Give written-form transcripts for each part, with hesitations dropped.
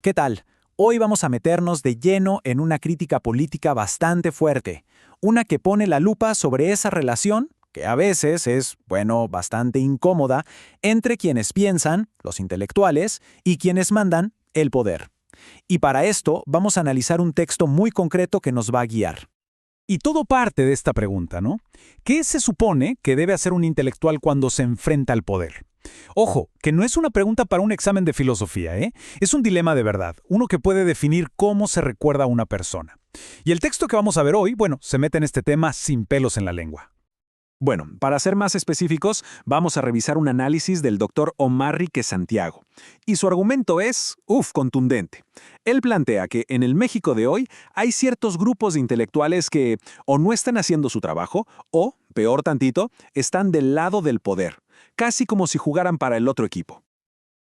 ¿Qué tal? Hoy vamos a meternos de lleno en una crítica política bastante fuerte, una que pone la lupa sobre esa relación, que a veces es, bueno, bastante incómoda, entre quienes piensan, los intelectuales, y quienes mandan, el poder. Y para esto vamos a analizar un texto muy concreto que nos va a guiar. Y todo parte de esta pregunta, ¿no? ¿Qué se supone que debe hacer un intelectual cuando se enfrenta al poder? Ojo, que no es una pregunta para un examen de filosofía, ¿eh? Es un dilema de verdad, uno que puede definir cómo se recuerda a una persona. Y el texto que vamos a ver hoy, bueno, se mete en este tema sin pelos en la lengua. Bueno, para ser más específicos, vamos a revisar un análisis del doctor Omarrique Santiago. Y su argumento es, contundente. Él plantea que en el México de hoy hay ciertos grupos de intelectuales que o no están haciendo su trabajo o, peor tantito, están del lado del poder, casi como si jugaran para el otro equipo.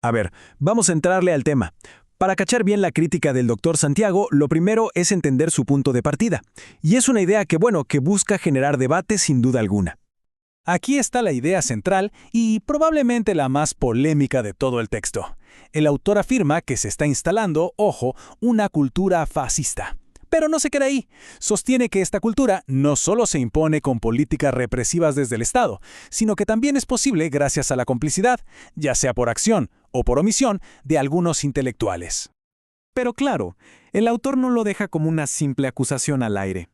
A ver, vamos a entrarle al tema. Para cachar bien la crítica del doctor Santiago, lo primero es entender su punto de partida. Y es una idea que busca generar debate sin duda alguna. Aquí está la idea central y probablemente la más polémica de todo el texto. El autor afirma que se está instalando, ojo, una cultura fascista. Pero no se queda ahí. Sostiene que esta cultura no solo se impone con políticas represivas desde el Estado, sino que también es posible gracias a la complicidad, ya sea por acción o por omisión, de algunos intelectuales. Pero claro, el autor no lo deja como una simple acusación al aire.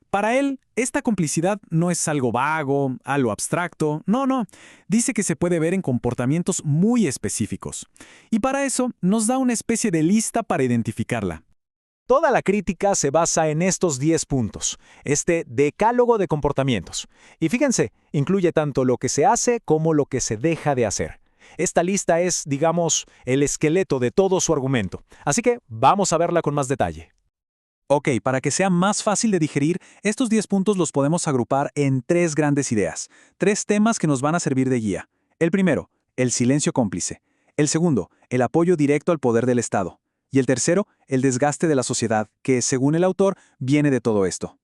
Para él, esta complicidad no es algo vago, algo abstracto, no. Dice que se puede ver en comportamientos muy específicos. Y para eso nos da una especie de lista para identificarla. Toda la crítica se basa en estos 10 puntos, este decálogo de comportamientos. Y fíjense, incluye tanto lo que se hace como lo que se deja de hacer. Esta lista es, digamos, el esqueleto de todo su argumento. Así que vamos a verla con más detalle. Ok, para que sea más fácil de digerir, estos 10 puntos los podemos agrupar en 3 grandes ideas, 3 temas que nos van a servir de guía. El primero, el silencio cómplice. El segundo, el apoyo directo al poder del Estado. Y el tercero, el desgaste de la sociedad, que, según el autor, viene de todo esto.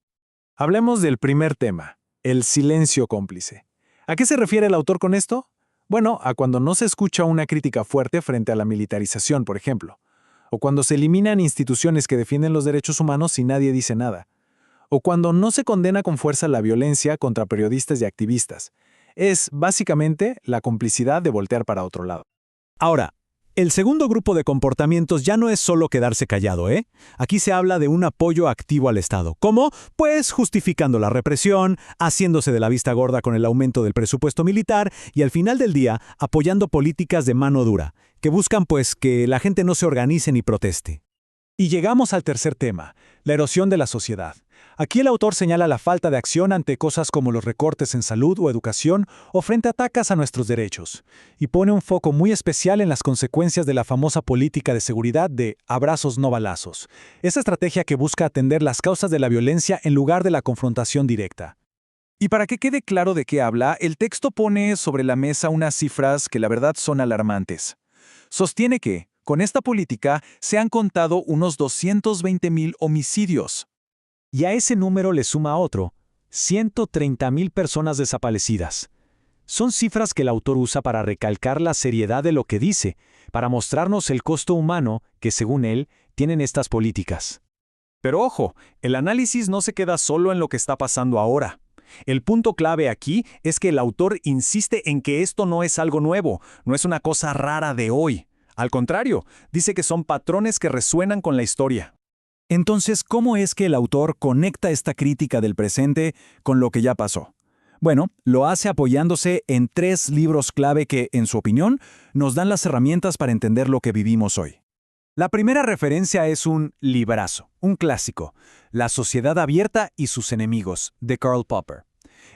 Hablemos del primer tema, el silencio cómplice. ¿A qué se refiere el autor con esto? Bueno, a cuando no se escucha una crítica fuerte frente a la militarización, por ejemplo. O cuando se eliminan instituciones que defienden los derechos humanos y nadie dice nada. O cuando no se condena con fuerza la violencia contra periodistas y activistas. Es, básicamente, la complicidad de voltear para otro lado. Ahora, el segundo grupo de comportamientos ya no es solo quedarse callado, ¿eh? Aquí se habla de un apoyo activo al Estado. ¿Cómo? Pues justificando la represión, haciéndose de la vista gorda con el aumento del presupuesto militar y al final del día apoyando políticas de mano dura, que buscan pues que la gente no se organice ni proteste. Y llegamos al tercer tema, la erosión de la sociedad. Aquí el autor señala la falta de acción ante cosas como los recortes en salud o educación o frente a ataques a nuestros derechos, y pone un foco muy especial en las consecuencias de la famosa política de seguridad de abrazos no balazos, esa estrategia que busca atender las causas de la violencia en lugar de la confrontación directa. Y para que quede claro de qué habla, el texto pone sobre la mesa unas cifras que la verdad son alarmantes. Sostiene que, con esta política, se han contado unos 220,000 homicidios. Y a ese número le suma otro, 130,000 personas desaparecidas. Son cifras que el autor usa para recalcar la seriedad de lo que dice, para mostrarnos el costo humano que, según él, tienen estas políticas. Pero ojo, el análisis no se queda solo en lo que está pasando ahora. El punto clave aquí es que el autor insiste en que esto no es algo nuevo, no es una cosa rara de hoy. Al contrario, dice que son patrones que resuenan con la historia. Entonces, ¿cómo es que el autor conecta esta crítica del presente con lo que ya pasó? Bueno, lo hace apoyándose en 3 libros clave que, en su opinión, nos dan las herramientas para entender lo que vivimos hoy. La primera referencia es un librazo, un clásico, La sociedad abierta y sus enemigos, de Karl Popper.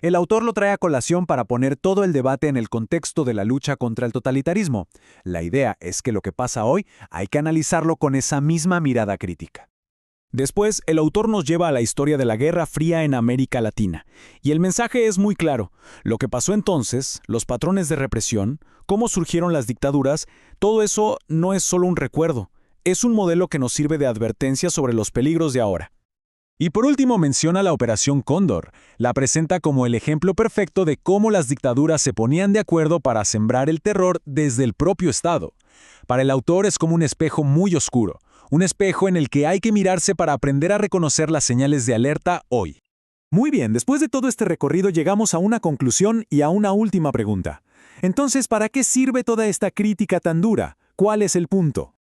El autor lo trae a colación para poner todo el debate en el contexto de la lucha contra el totalitarismo. La idea es que lo que pasa hoy hay que analizarlo con esa misma mirada crítica. Después, el autor nos lleva a la historia de la Guerra Fría en América Latina. Y el mensaje es muy claro. Lo que pasó entonces, los patrones de represión, cómo surgieron las dictaduras, todo eso no es solo un recuerdo. Es un modelo que nos sirve de advertencia sobre los peligros de ahora. Y por último menciona la Operación Cóndor. La presenta como el ejemplo perfecto de cómo las dictaduras se ponían de acuerdo para sembrar el terror desde el propio Estado. Para el autor es como un espejo muy oscuro, un espejo en el que hay que mirarse para aprender a reconocer las señales de alerta hoy. Muy bien, después de todo este recorrido llegamos a una conclusión y a una última pregunta. Entonces, ¿para qué sirve toda esta crítica tan dura? ¿Cuál es el punto?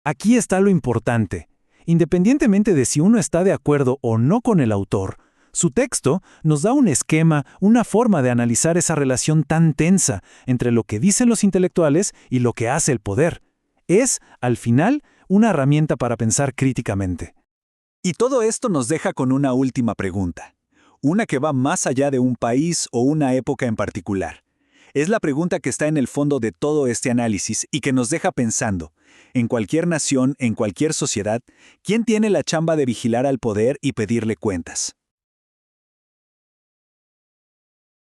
Aquí está lo importante. Independientemente de si uno está de acuerdo o no con el autor, su texto nos da un esquema, una forma de analizar esa relación tan tensa entre lo que dicen los intelectuales y lo que hace el poder. Es, al final, una herramienta para pensar críticamente. Y todo esto nos deja con una última pregunta. Una que va más allá de un país o una época en particular. Es la pregunta que está en el fondo de todo este análisis y que nos deja pensando, en cualquier nación, en cualquier sociedad, ¿quién tiene la chamba de vigilar al poder y pedirle cuentas?